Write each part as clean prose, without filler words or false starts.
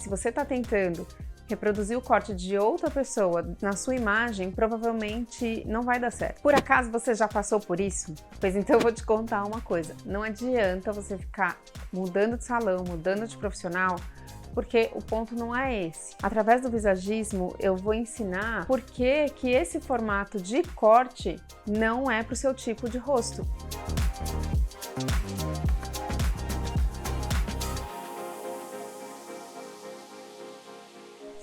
Se você está tentando reproduzir o corte de outra pessoa na sua imagem, provavelmente não vai dar certo. Por acaso você já passou por isso? Pois então eu vou te contar uma coisa. Não adianta você ficar mudando de salão, mudando de profissional, porque o ponto não é esse. Através do visagismo, eu vou ensinar por que esse formato de corte não é para o seu tipo de rosto.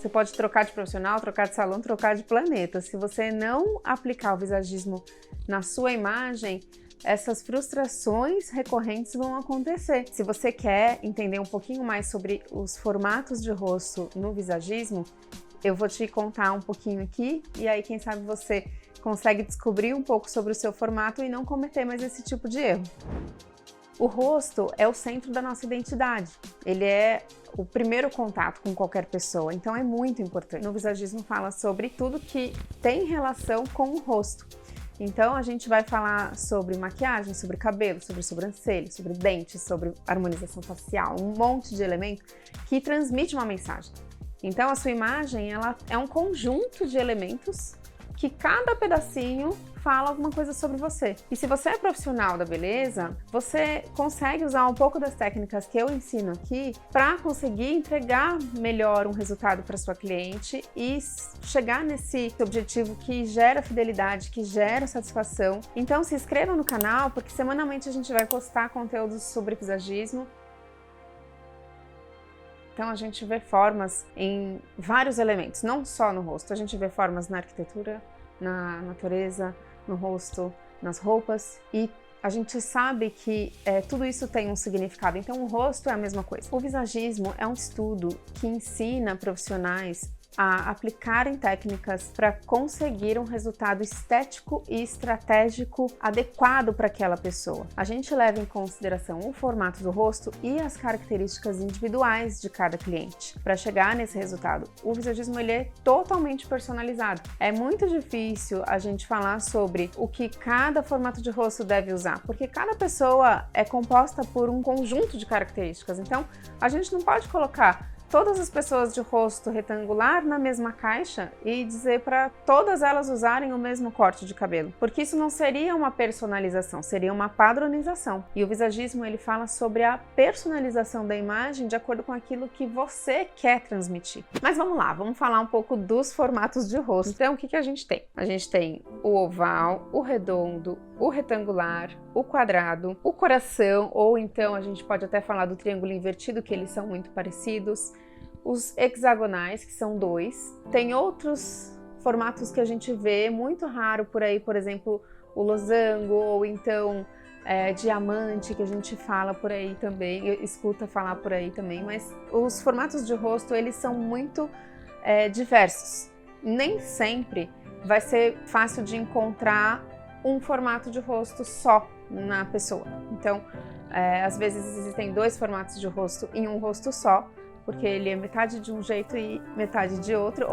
Você pode trocar de profissional, trocar de salão, trocar de planeta. Se você não aplicar o visagismo na sua imagem, essas frustrações recorrentes vão acontecer. Se você quer entender um pouquinho mais sobre os formatos de rosto no visagismo, eu vou te contar um pouquinho aqui e aí quem sabe você consegue descobrir um pouco sobre o seu formato e não cometer mais esse tipo de erro. O rosto é o centro da nossa identidade, ele é o primeiro contato com qualquer pessoa, então é muito importante. No visagismo fala sobre tudo que tem relação com o rosto. Então a gente vai falar sobre maquiagem, sobre cabelo, sobre sobrancelha, sobre dentes, sobre harmonização facial, um monte de elemento que transmite uma mensagem. Então a sua imagem ela é um conjunto de elementos que cada pedacinho fala alguma coisa sobre você. E se você é profissional da beleza, você consegue usar um pouco das técnicas que eu ensino aqui para conseguir entregar melhor um resultado para sua cliente e chegar nesse objetivo que gera fidelidade, que gera satisfação. Então se inscreva no canal, porque semanalmente a gente vai postar conteúdos sobre visagismo. Então a gente vê formas em vários elementos, não só no rosto, a gente vê formas na arquitetura, na natureza, no rosto, nas roupas e a gente sabe que tudo isso tem um significado, então o rosto é a mesma coisa. O visagismo é um estudo que ensina profissionais a aplicarem técnicas para conseguir um resultado estético e estratégico adequado para aquela pessoa. A gente leva em consideração o formato do rosto e as características individuais de cada cliente para chegar nesse resultado. O visagismo ele é totalmente personalizado. É muito difícil a gente falar sobre o que cada formato de rosto deve usar, porque cada pessoa é composta por um conjunto de características. Então, a gente não pode colocar todas as pessoas de rosto retangular na mesma caixa e dizer para todas elas usarem o mesmo corte de cabelo, porque isso não seria uma personalização, seria uma padronização. E o visagismo ele fala sobre a personalização da imagem de acordo com aquilo que você quer transmitir. Mas vamos lá, vamos falar um pouco dos formatos de rosto. Então, o que a gente tem? A gente tem o oval, o redondo, o retangular, o quadrado, o coração, ou então a gente pode até falar do triângulo invertido, que eles são muito parecidos, os hexagonais, que são 2. Tem outros formatos que a gente vê muito raro por aí, por exemplo, o losango, ou então diamante, que a gente fala por aí também, escuta falar por aí também, mas os formatos de rosto, eles são muito diversos. Nem sempre vai ser fácil de encontrar um formato de rosto só na pessoa. Então, às vezes existem 2 formatos de rosto em um rosto só, porque ele é metade de um jeito e metade de outro.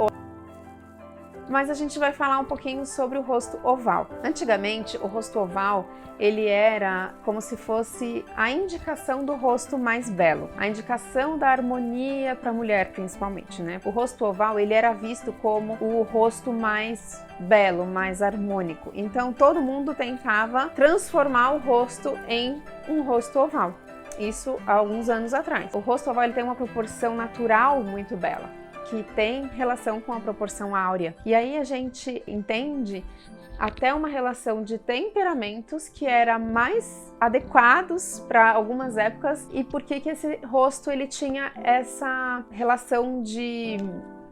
Mas a gente vai falar um pouquinho sobre o rosto oval. Antigamente, o rosto oval, ele era como se fosse a indicação do rosto mais belo, a indicação da harmonia para a mulher, principalmente, né? O rosto oval, ele era visto como o rosto mais belo, mais harmônico. Então, todo mundo tentava transformar o rosto em um rosto oval. Isso há alguns anos atrás. O rosto oval ele tem uma proporção natural muito bela, que tem relação com a proporção áurea. E aí a gente entende até uma relação de temperamentos que era mais adequados para algumas épocas e por que esse rosto ele tinha essa relação de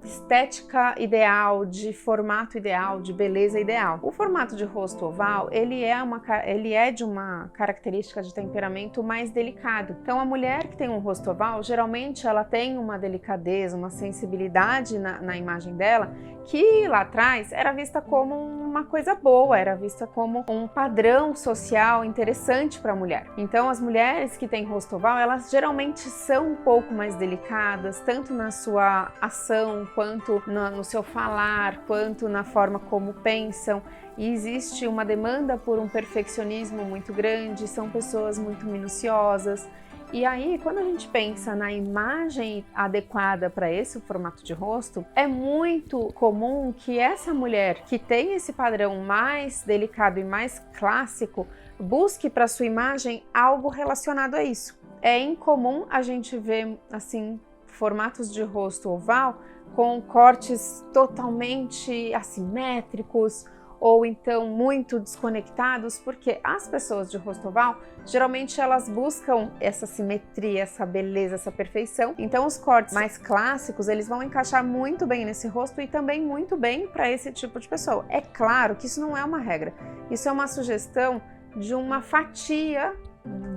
estética ideal, de formato ideal, de beleza ideal. O formato de rosto oval, ele é de uma característica de temperamento mais delicado. Então, a mulher que tem um rosto oval, geralmente ela tem uma delicadeza, uma sensibilidade na imagem dela, que lá atrás era vista como uma coisa boa, era vista como um padrão social interessante para a mulher. Então, as mulheres que têm rosto oval, elas geralmente são um pouco mais delicadas, tanto na sua ação, quanto no seu falar, quanto na forma como pensam. E existe uma demanda por um perfeccionismo muito grande, são pessoas muito minuciosas. E aí, quando a gente pensa na imagem adequada para esse formato de rosto, é muito comum que essa mulher que tem esse padrão mais delicado e mais clássico busque para sua imagem algo relacionado a isso. É incomum a gente ver, assim, formatos de rosto oval com cortes totalmente assimétricos ou então muito desconectados, porque as pessoas de rosto oval, geralmente elas buscam essa simetria, essa beleza, essa perfeição. Então os cortes mais clássicos, eles vão encaixar muito bem nesse rosto e também muito bem para esse tipo de pessoa. É claro que isso não é uma regra, isso é uma sugestão de uma fatia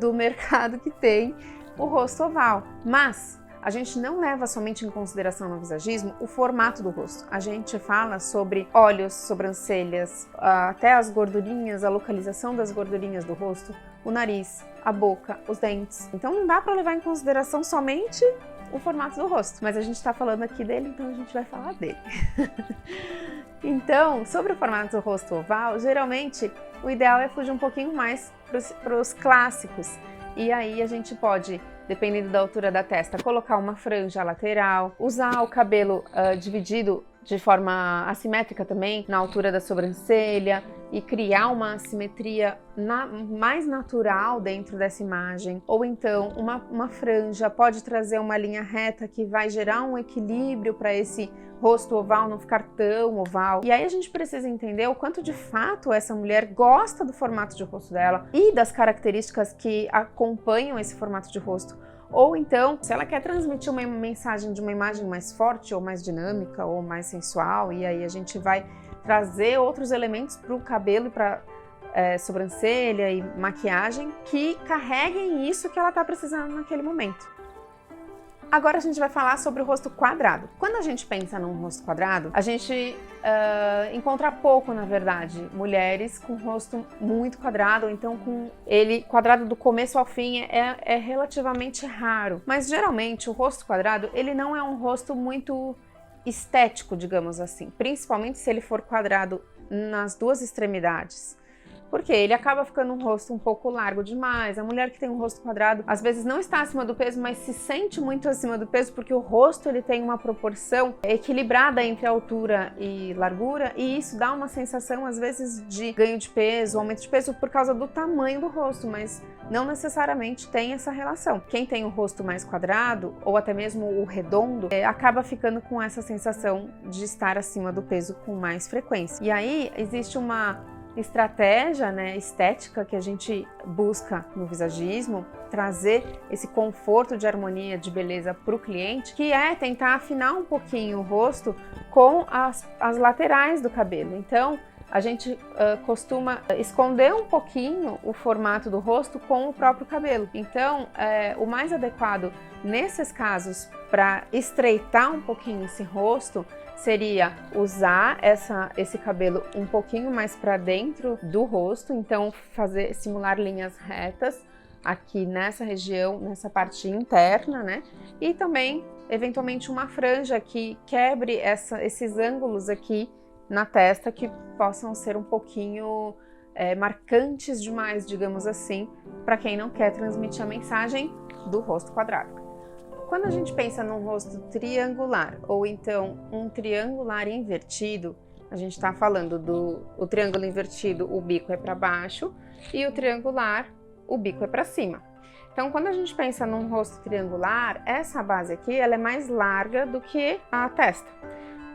do mercado que tem o rosto oval, mas a gente não leva somente em consideração no visagismo o formato do rosto. A gente fala sobre olhos, sobrancelhas, até as gordurinhas, a localização das gordurinhas do rosto, o nariz, a boca, os dentes. Então não dá para levar em consideração somente o formato do rosto, mas a gente está falando aqui dele, então a gente vai falar dele. Então, sobre o formato do rosto oval, geralmente o ideal é fugir um pouquinho mais para os clássicos. E aí a gente pode, dependendo da altura da testa, colocar uma franja lateral, usar o cabelo dividido de forma assimétrica também, na altura da sobrancelha, e criar uma assimetria mais natural dentro dessa imagem. Ou então uma franja pode trazer uma linha reta que vai gerar um equilíbrio para esse rosto oval não ficar tão oval. E aí a gente precisa entender o quanto de fato essa mulher gosta do formato de rosto dela e das características que acompanham esse formato de rosto. Ou então, se ela quer transmitir uma mensagem de uma imagem mais forte ou mais dinâmica ou mais sensual, e aí a gente vai trazer outros elementos para o cabelo e para sobrancelha e maquiagem que carreguem isso que ela está precisando naquele momento. Agora a gente vai falar sobre o rosto quadrado. Quando a gente pensa num rosto quadrado, a gente encontra pouco, na verdade, mulheres com rosto muito quadrado, ou então com ele quadrado do começo ao fim é relativamente raro. Mas geralmente o rosto quadrado, ele não é um rosto muito estético, digamos assim, principalmente se ele for quadrado nas duas extremidades. Porque ele acaba ficando um rosto um pouco largo demais. A mulher que tem um rosto quadrado, às vezes não está acima do peso, mas se sente muito acima do peso porque o rosto ele tem uma proporção equilibrada entre altura e largura, e isso dá uma sensação, às vezes, de ganho de peso, aumento de peso por causa do tamanho do rosto, mas não necessariamente tem essa relação. Quem tem o rosto mais quadrado, ou até mesmo o redondo, acaba ficando com essa sensação de estar acima do peso com mais frequência. E aí existe uma estratégia, estética que a gente busca no visagismo, trazer esse conforto de harmonia, de beleza para o cliente, que é tentar afinar um pouquinho o rosto com as laterais do cabelo. Então, a gente costuma esconder um pouquinho o formato do rosto com o próprio cabelo. Então, o mais adequado nesses casos para estreitar um pouquinho esse rosto seria usar esse cabelo um pouquinho mais para dentro do rosto, então simular linhas retas aqui nessa região, nessa parte interna, E também, eventualmente, uma franja que quebre esses ângulos aqui na testa que possam ser um pouquinho marcantes demais, digamos assim, para quem não quer transmitir a mensagem do rosto quadrado. Quando a gente pensa num rosto triangular ou então um triangular invertido, a gente está falando do triângulo invertido, o bico é para baixo, e o triangular, o bico é para cima. Então, quando a gente pensa num rosto triangular, essa base aqui ela é mais larga do que a testa.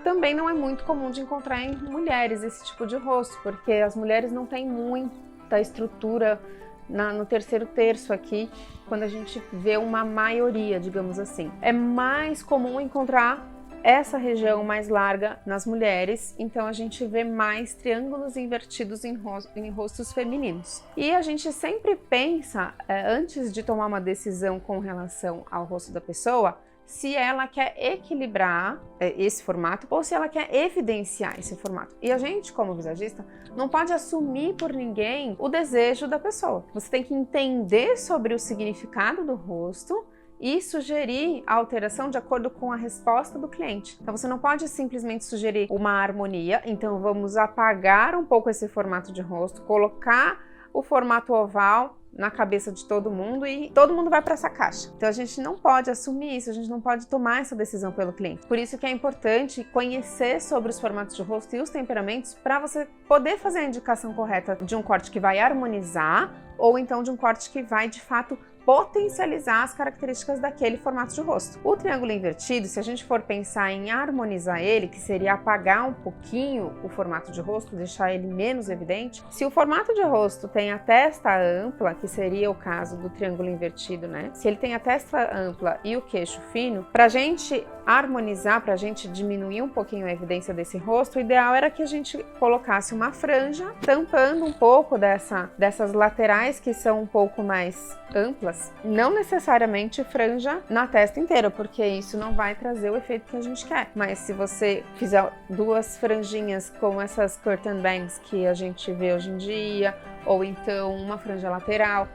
Também não é muito comum de encontrar em mulheres esse tipo de rosto, porque as mulheres não têm muita estrutura no terceiro terço aqui, quando a gente vê uma maioria, digamos assim. É mais comum encontrar essa região mais larga nas mulheres, então a gente vê mais triângulos invertidos em rostos femininos. E a gente sempre pensa, antes de tomar uma decisão com relação ao rosto da pessoa, se ela quer equilibrar esse formato ou se ela quer evidenciar esse formato. E a gente, como visagista, não pode assumir por ninguém o desejo da pessoa. Você tem que entender sobre o significado do rosto e sugerir a alteração de acordo com a resposta do cliente. Então você não pode simplesmente sugerir uma harmonia, então vamos apagar um pouco esse formato de rosto, colocar o formato oval na cabeça de todo mundo e todo mundo vai para essa caixa. Então a gente não pode assumir isso, a gente não pode tomar essa decisão pelo cliente. Por isso que é importante conhecer sobre os formatos de rosto e os temperamentos para você poder fazer a indicação correta de um corte que vai harmonizar ou então de um corte que vai de fato potencializar as características daquele formato de rosto. O triângulo invertido, se a gente for pensar em harmonizar ele, que seria apagar um pouquinho o formato de rosto, deixar ele menos evidente, se o formato de rosto tem a testa ampla, que seria o caso do triângulo invertido, né? Se ele tem a testa ampla e o queixo fino, pra gente harmonizar, pra gente diminuir um pouquinho a evidência desse rosto, o ideal era que a gente colocasse uma franja tampando um pouco dessas laterais que são um pouco mais amplas, não necessariamente franja na testa inteira, porque isso não vai trazer o efeito que a gente quer. Mas se você fizer duas franjinhas como essas curtain bangs que a gente vê hoje em dia, ou então uma franja lateral,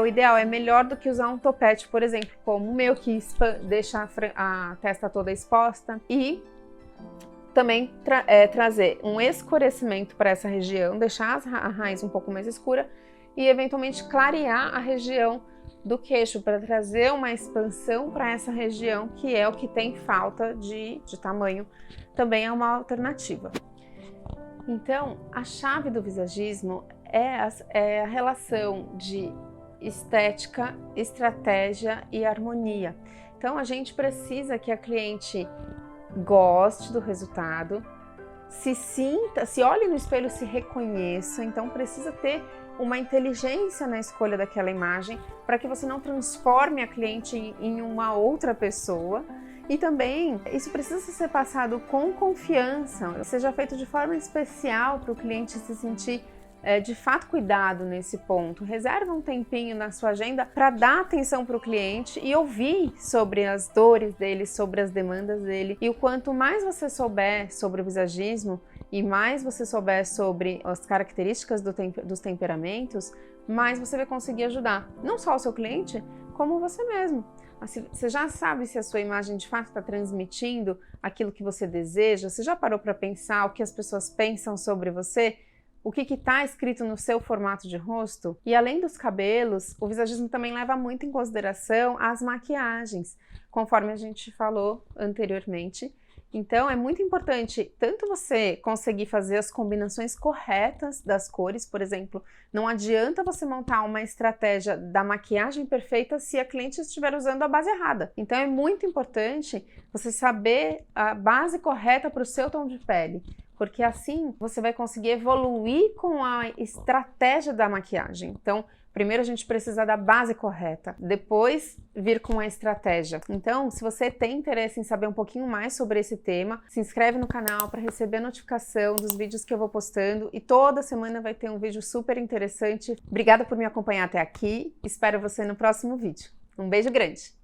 o ideal, é melhor do que usar um topete, por exemplo, como o meu, que deixa a testa toda exposta, e também trazer um escurecimento para essa região, deixar a raiz um pouco mais escura e eventualmente clarear a região do queixo para trazer uma expansão para essa região, que é o que tem falta de tamanho, também é uma alternativa. Então, a chave do visagismo é a relação de estética, estratégia e harmonia. Então a gente precisa que a cliente goste do resultado, se sinta, se olhe no espelho, se reconheça. Então precisa ter uma inteligência na escolha daquela imagem para que você não transforme a cliente em uma outra pessoa. E também isso precisa ser passado com confiança, seja feito de forma especial para o cliente se sentir de fato cuidado nesse ponto. Reserva um tempinho na sua agenda para dar atenção para o cliente e ouvir sobre as dores dele, sobre as demandas dele. E o quanto mais você souber sobre o visagismo e mais você souber sobre as características dos temperamentos, mais você vai conseguir ajudar não só o seu cliente, como você mesmo. Você já sabe se a sua imagem de fato está transmitindo aquilo que você deseja? Você já parou para pensar o que as pessoas pensam sobre você? O que está escrito no seu formato de rosto? E além dos cabelos, o visagismo também leva muito em consideração as maquiagens, conforme a gente falou anteriormente. Então é muito importante tanto você conseguir fazer as combinações corretas das cores, por exemplo, não adianta você montar uma estratégia da maquiagem perfeita se a cliente estiver usando a base errada. Então é muito importante você saber a base correta para o seu tom de pele, porque assim você vai conseguir evoluir com a estratégia da maquiagem. Então, primeiro a gente precisa da base correta, depois vir com a estratégia. Então, se você tem interesse em saber um pouquinho mais sobre esse tema, se inscreve no canal para receber a notificação dos vídeos que eu vou postando e toda semana vai ter um vídeo super interessante. Obrigada por me acompanhar até aqui, espero você no próximo vídeo. Um beijo grande!